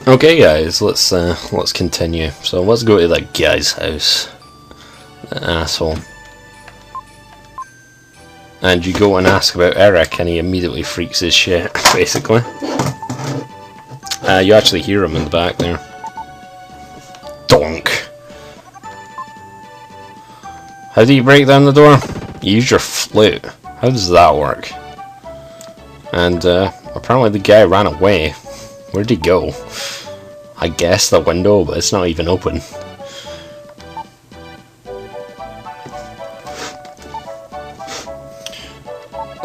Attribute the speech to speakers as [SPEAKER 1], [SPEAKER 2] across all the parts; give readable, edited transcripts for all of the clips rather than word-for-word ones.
[SPEAKER 1] Okay, guys, let's continue. So let's go to that guy's house. The asshole. And you go and ask about Eric, and he immediately freaks his shit, basically. You actually hear him in the back there. Donk. How do you break down the door? You use your flute. How does that work? And apparently the guy ran away. Where'd he go? I guess the window, but it's not even open.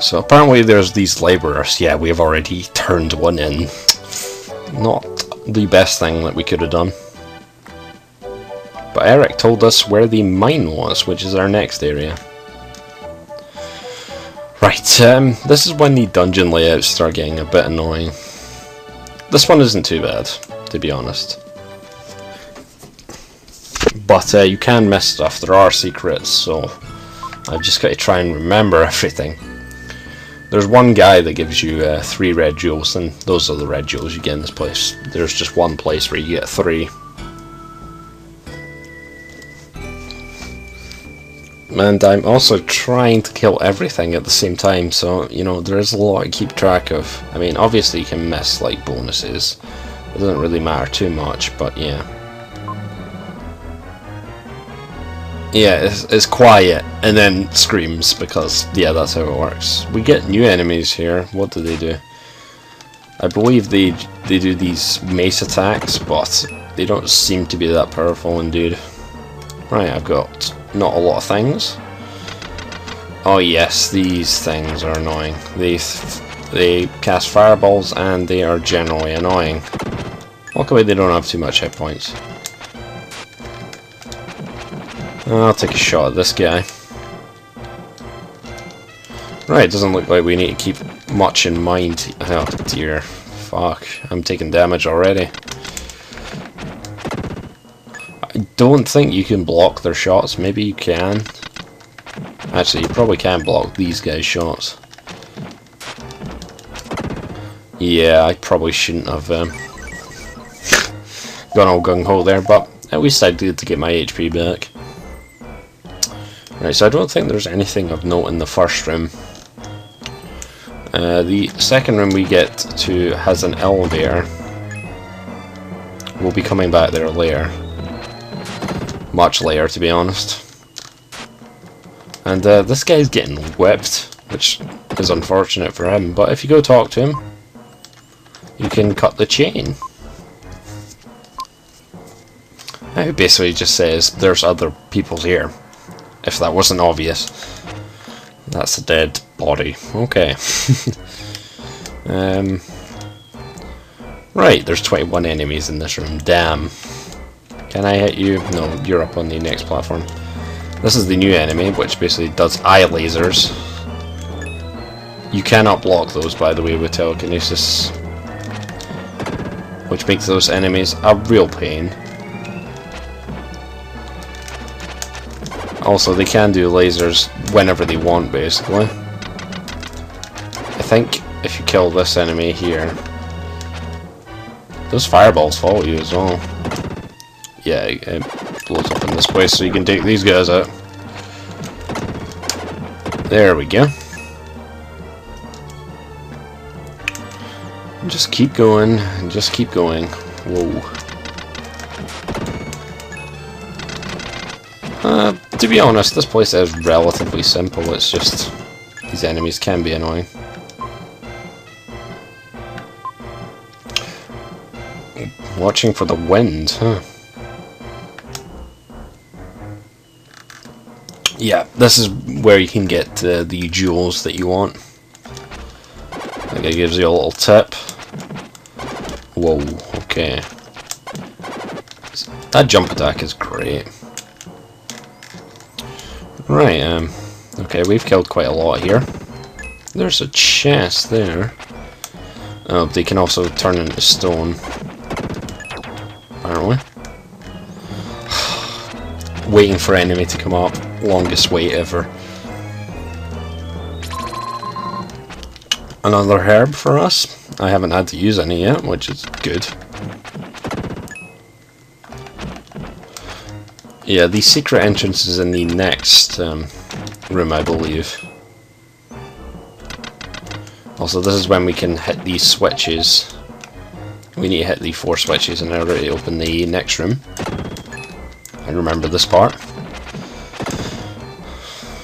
[SPEAKER 1] So apparently there's these labourers. Yeah, we have already turned one in. Not the best thing that we could have done. But Eric told us where the mine was, which is our next area. Right, this is when the dungeon layouts start getting a bit annoying. This one isn't too bad, to be honest. But you can miss stuff, there are secrets, so I've just got to try and remember everything. There's one guy that gives you 3 red jewels, and those are the red jewels you get in this place. There's just one place where you get 3. And I'm also trying to kill everything at the same time, so, you know, there is a lot to keep track of. I mean, obviously you can miss, like, bonuses. It doesn't really matter too much, but yeah. Yeah, it's quiet, and then screams, because, yeah, that's how it works. We get new enemies here. What do they do? I believe they do these mace attacks, but they don't seem to be that powerful indeed. Right, I've got not a lot of things. Oh yes, these things are annoying. They cast fireballs, and they are generally annoying. Luckily they don't have too much hit points. I'll take a shot at this guy. Right, doesn't look like we need to keep much in mind. Oh dear. Fuck. I'm taking damage already. I don't think you can block their shots. Maybe you can. Actually, you probably can block these guys' shots. Yeah, I probably shouldn't have gone all gung-ho there, but at least I did to get my HP back. Right, so I don't think there's anything of note in the first room. The second room we get to has an elevator. We'll be coming back there later. Much later, to be honest. And this guy's getting whipped, which is unfortunate for him, but if you go talk to him, you can cut the chain. It basically just says there's other people here. If that wasn't obvious. That's a dead body. Okay. Right, there's 21 enemies in this room. Damn. Can I hit you? No, you're up on the next platform. This is the new enemy, which basically does eye lasers. You cannot block those, by the way, with telekinesis. Which makes those enemies a real pain. Also, they can do lasers whenever they want, basically. I think if you kill this enemy here, those fireballs follow you as well. Yeah, it blows up in this place, so you can take these guys out. There we go. And just keep going, and just keep going. Whoa. To be honest, this place is relatively simple, it's just these enemies can be annoying. Watching for the wind, huh? Yeah, this is where you can get the jewels that you want. I think it gives you a little tip. Whoa, okay. That jump attack is great. Right, okay, we've killed quite a lot here. There's a chest there. Oh, they can also turn into stone. Apparently. Waiting for enemy to come up. Longest wait ever. Another herb for us. I haven't had to use any yet, which is good. Yeah, the secret entrance is in the next room, I believe. Also, this is when we can hit these switches. We need to hit the 4 switches in order to open the next room. I remember this part.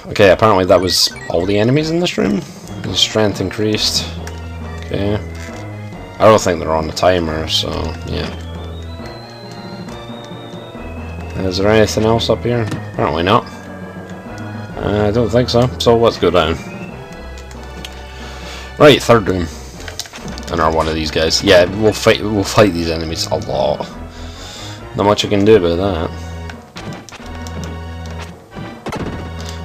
[SPEAKER 1] Okay, apparently that was all the enemies in this room. The strength increased. Okay. I don't think they're on the timer, so yeah. Is there anything else up here? Apparently not. I don't think so. So let's go down. Right, 3rd room. Another one of these guys. Yeah, we'll fight these enemies a lot. Not much I can do about that.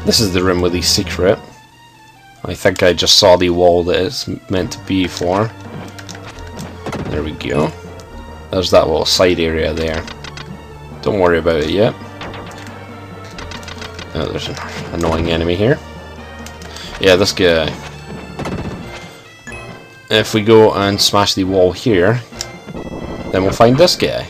[SPEAKER 1] This is the room with the secret. I think I just saw the wall that it's meant to be for. There we go. There's that little side area there. Don't worry about it yet. Oh, there's an annoying enemy here. Yeah, this guy. If we go and smash the wall here, then we'll find this guy.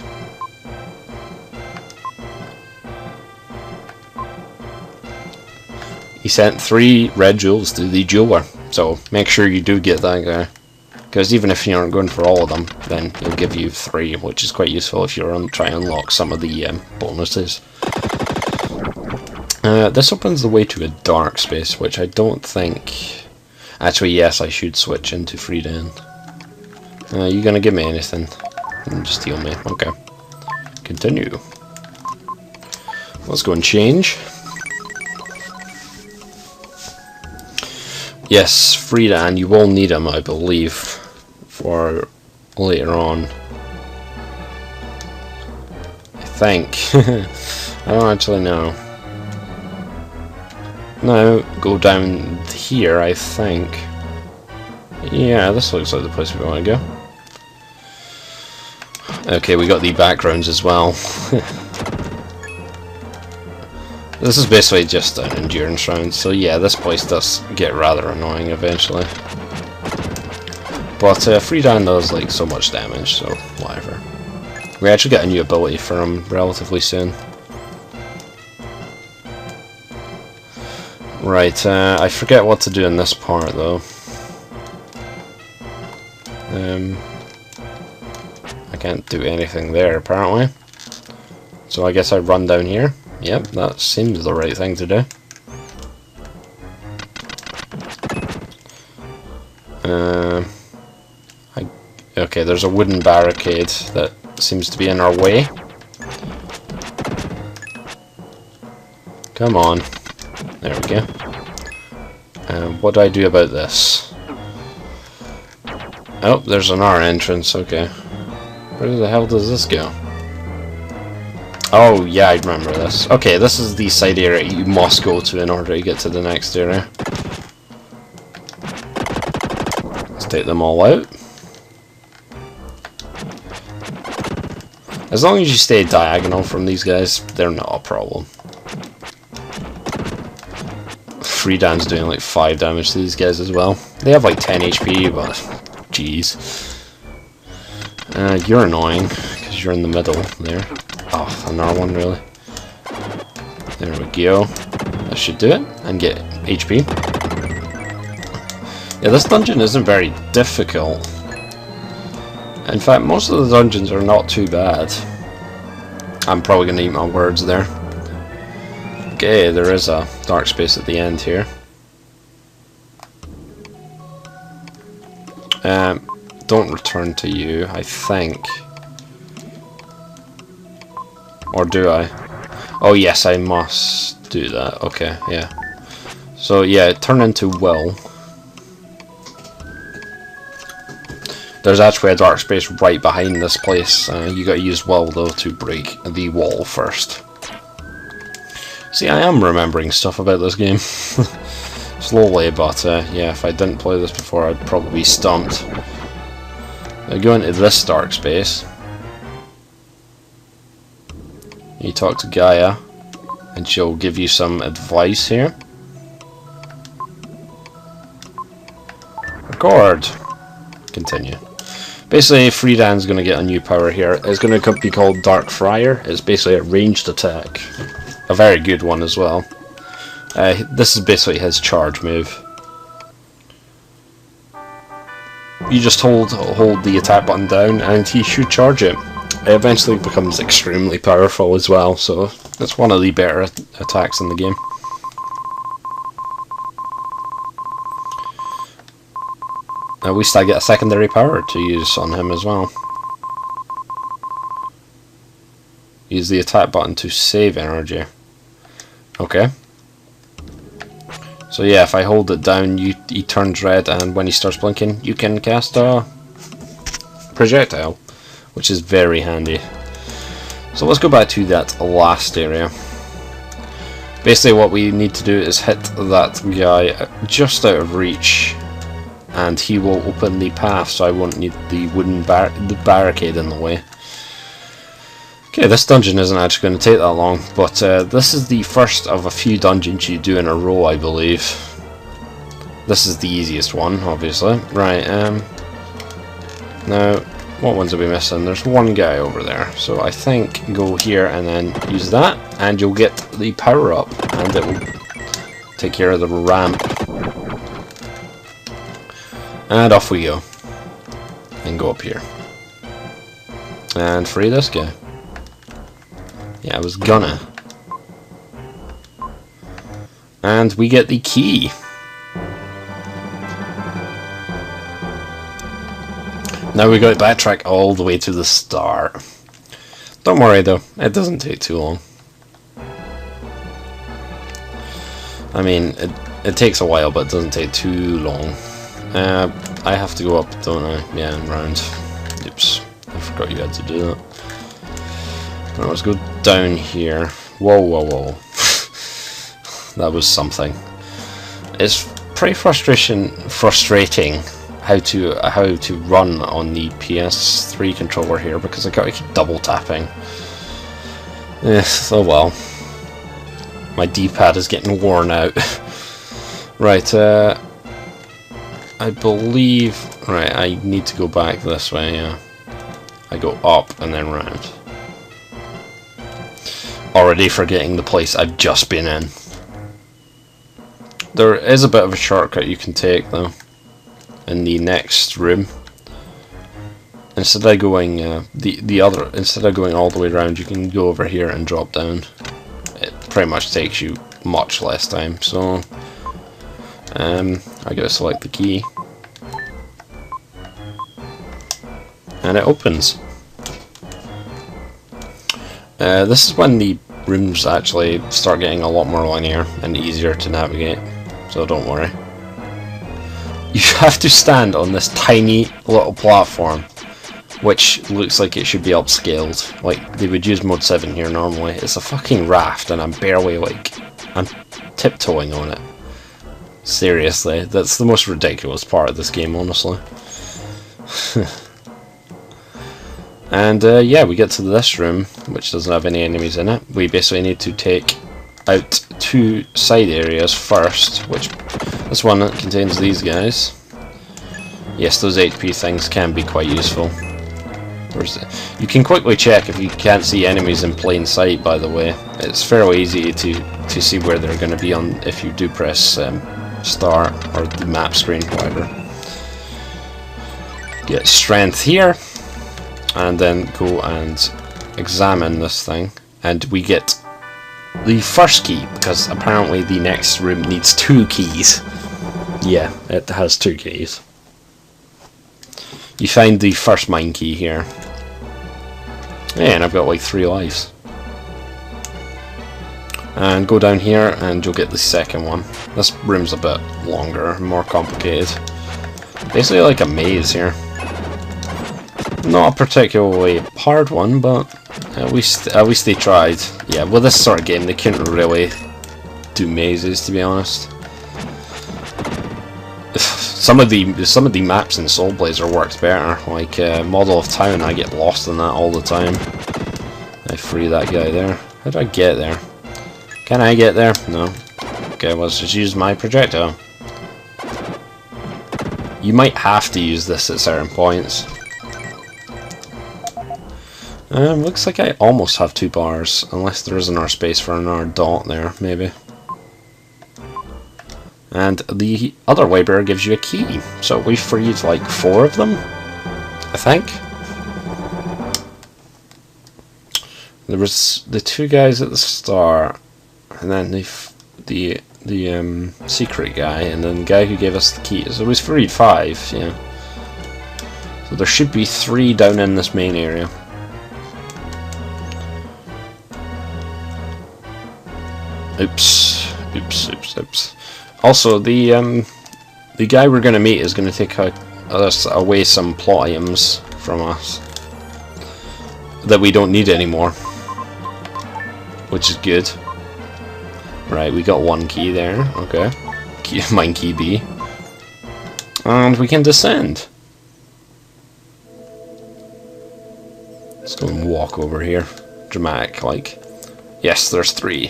[SPEAKER 1] He sent 3 red jewels to the jeweler, so make sure you do get that guy. Because even if you aren't going for all of them, then he'll give you 3, which is quite useful if you're trying to unlock some of the bonuses. This opens the way to a dark space, which I don't think... Actually, yes, I should switch into Freedan. You gonna give me anything? Just heal me. Okay. Continue. Let's go and change. Yes, Freedan, you will need him, I believe, for later on. I think. I don't actually know. Now, go down here, I think. Yeah, this looks like the place we want to go. Okay, we got the backgrounds as well. This is basically just an endurance round, so yeah, this place does get rather annoying eventually. But Freedan does like so much damage, so whatever. We actually get a new ability for him relatively soon. Right, I forget what to do in this part though. I can't do anything there apparently. So I guess I run down here. Yep, that seems the right thing to do. Okay, there's a wooden barricade that seems to be in our way. Come on. There we go. What do I do about this? Oh, there's an R entrance, okay. Where the hell does this go? Oh, yeah, I remember this. Okay, this is the side area you must go to in order to get to the next area. Let's take them all out. As long as you stay diagonal from these guys, they're not a problem. Freedan's doing like 5 damage to these guys as well. They have like 10 HP, but jeez. You're annoying, because you're in the middle there. Oh, another one really. There we go. That should do it, and get HP. Yeah, this dungeon isn't very difficult. In fact, most of the dungeons are not too bad. I'm probably going to eat my words there. Okay, there is a dark space at the end here. Don't return to you, I think. Or do I? Oh yes, I must do that. Okay, yeah. So yeah, turn into Will. There's actually a dark space right behind this place. You gotta use Will though to break the wall first. See, I am remembering stuff about this game. Slowly, but yeah, if I didn't play this before, I'd probably be stumped. I go into this dark space. You talk to Gaia, and she'll give you some advice here. Record. Continue. Basically, Freedan's going to get a new power here. It's going to be called Dark Friar. It's basically a ranged attack. a very good one as well. This is basically his charge move. You just hold the attack button down and he should charge it. It eventually becomes extremely powerful as well, so it's one of the better attacks in the game. At least I get a secondary power to use on him as well. Use the attack button to save energy. Okay. So yeah, if I hold it down, he turns red, and when he starts blinking, you can cast a projectile, which is very handy. So let's go back to that last area. Basically what we need to do is hit that guy just out of reach, and he will open the path, so I won't need the wooden barricade in the way. Okay, this dungeon isn't actually going to take that long, but this is the first of a few dungeons you do in a row, I believe. This is the easiest one, obviously. Right, now, what ones are we missing? There's one guy over there, so I think go here and then use that, and you'll get the power up, and it will take care of the ramp. And off we go. And go up here. And free this guy. Yeah, I was gonna. And we get the key. Now we got to backtrack all the way to the start. Don't worry though, it doesn't take too long. I mean, it takes a while, but it doesn't take too long. I have to go up, don't I? Yeah, and round. Oops, I forgot you had to do that. Right, let's go down here. Whoa, whoa, whoa. That was something. It's pretty frustrating how to run on the PS3 controller here, because I gotta keep double tapping. Oh well. My D-pad is getting worn out. Right, I believe... Right, I need to go back this way, yeah. I go up and then round. Already forgetting the place I've just been in. There is a bit of a shortcut you can take though, in the next room. Instead of going instead of going all the way around, you can go over here and drop down. It pretty much takes you much less time. So I gotta select the key, and it opens. This is when the rooms actually start getting a lot more linear and easier to navigate, so don't worry. You have to stand on this tiny little platform, which looks like it should be upscaled. Like, they would use mode 7 here normally. It's a fucking raft and I'm barely, I'm tiptoeing on it. Seriously, that's the most ridiculous part of this game, honestly. And yeah, we get to this room, which doesn't have any enemies in it. We basically need to take out 2 side areas first, which this one contains these guys. Yes, those HP things can be quite useful. You can quickly check if you can't see enemies in plain sight, by the way. It's fairly easy to see where they're going to be on if you do press start or the map screen, whatever. Get strength here. And then go and examine this thing, and we get the first key, because apparently the next room needs 2 keys. Yeah, it has 2 keys. You find the first mine key here. Yeah, and I've got like 3 lives. And go down here and you'll get the second one. This room's a bit longer, more complicated. Basically like a maze here. Not a particularly hard one, but at least they tried. Yeah, with this sort of game, they couldn't really do mazes, to be honest. Some of the maps in Soul Blazer works better. Like Model of Town, I get lost in that all the time. I free that guy there. How do I get there? Can I get there? No. Okay, let's just use my projectile. You might have to use this at certain points. Looks like I almost have 2 bars, unless there isn't our space for another dot there, maybe. And the other waybearer gives you a key, so we freed like 4 of them, I think. There was the 2 guys at the start, and then the secret guy, and then the guy who gave us the key. So we freed 5, yeah. So there should be 3 down in this main area. Oops. Also, the guy we're going to meet is going to take us away some plot items from us that we don't need anymore, which is good. Right, we got 1 key there. Okay, mine key B, and we can descend. Let's go and walk over here, dramatic like. Yes, there's 3.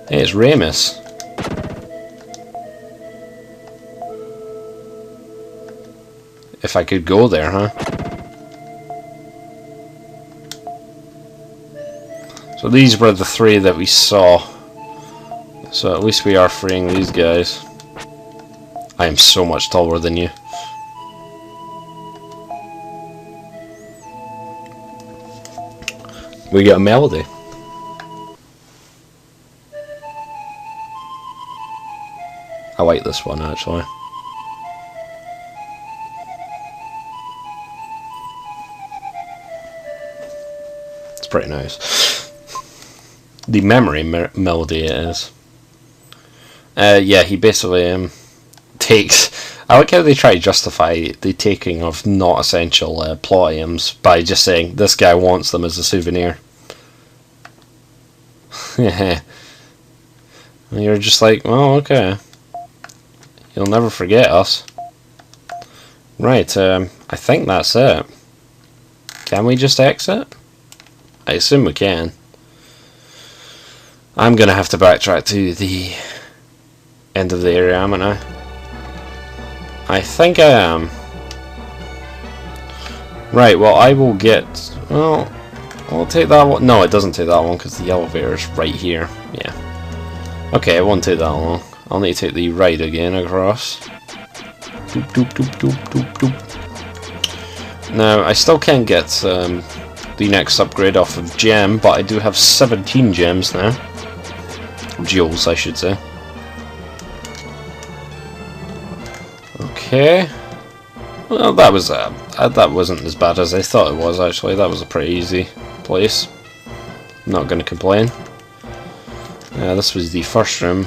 [SPEAKER 1] Hey, it's Ramus. If I could go there, huh? So these were the 3 that we saw. So at least we are freeing these guys. I am so much taller than you. We get a melody. I like this one actually. It's pretty nice. The memory melody it is. Yeah, he basically takes. I like how they try to justify the taking of not essential plot items by just saying this guy wants them as a souvenir. And you're just like, well, okay. You'll never forget us. Right, I think that's it. Can we just exit? I assume we can. I'm gonna have to backtrack to the end of the area, am I? I think I am. Right, well I will get... Well, I'll take that one. No, it doesn't take that one because the elevator is right here. Yeah. Okay, it won't take that long. I'll need to take the right again across. Doop, doop, doop, doop, doop, doop. Now, I still can't get the next upgrade off of gem, but I do have 17 gems now. Jewels, I should say. Okay. Well, that wasn't as bad as I thought it was, actually. That was a pretty easy place. I'm not going to complain. This was the first room.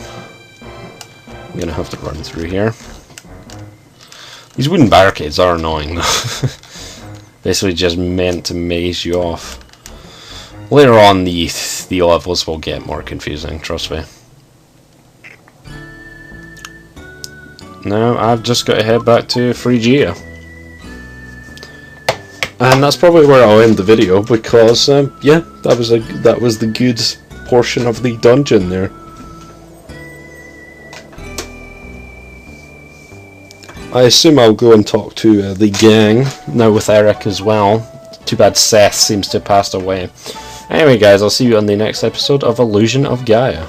[SPEAKER 1] I'm going to have to run through here. These wooden barricades are annoying, though. Basically just meant to maze you off. Later on, the levels will get more confusing, trust me. Now, I've just got to head back to Gaia. And that's probably where I'll end the video, because, yeah, that was the good portion of the dungeon there. I assume I'll go and talk to the gang, now with Eric as well. Too bad Seth seems to have passed away. Anyway guys, I'll see you on the next episode of Illusion of Gaia.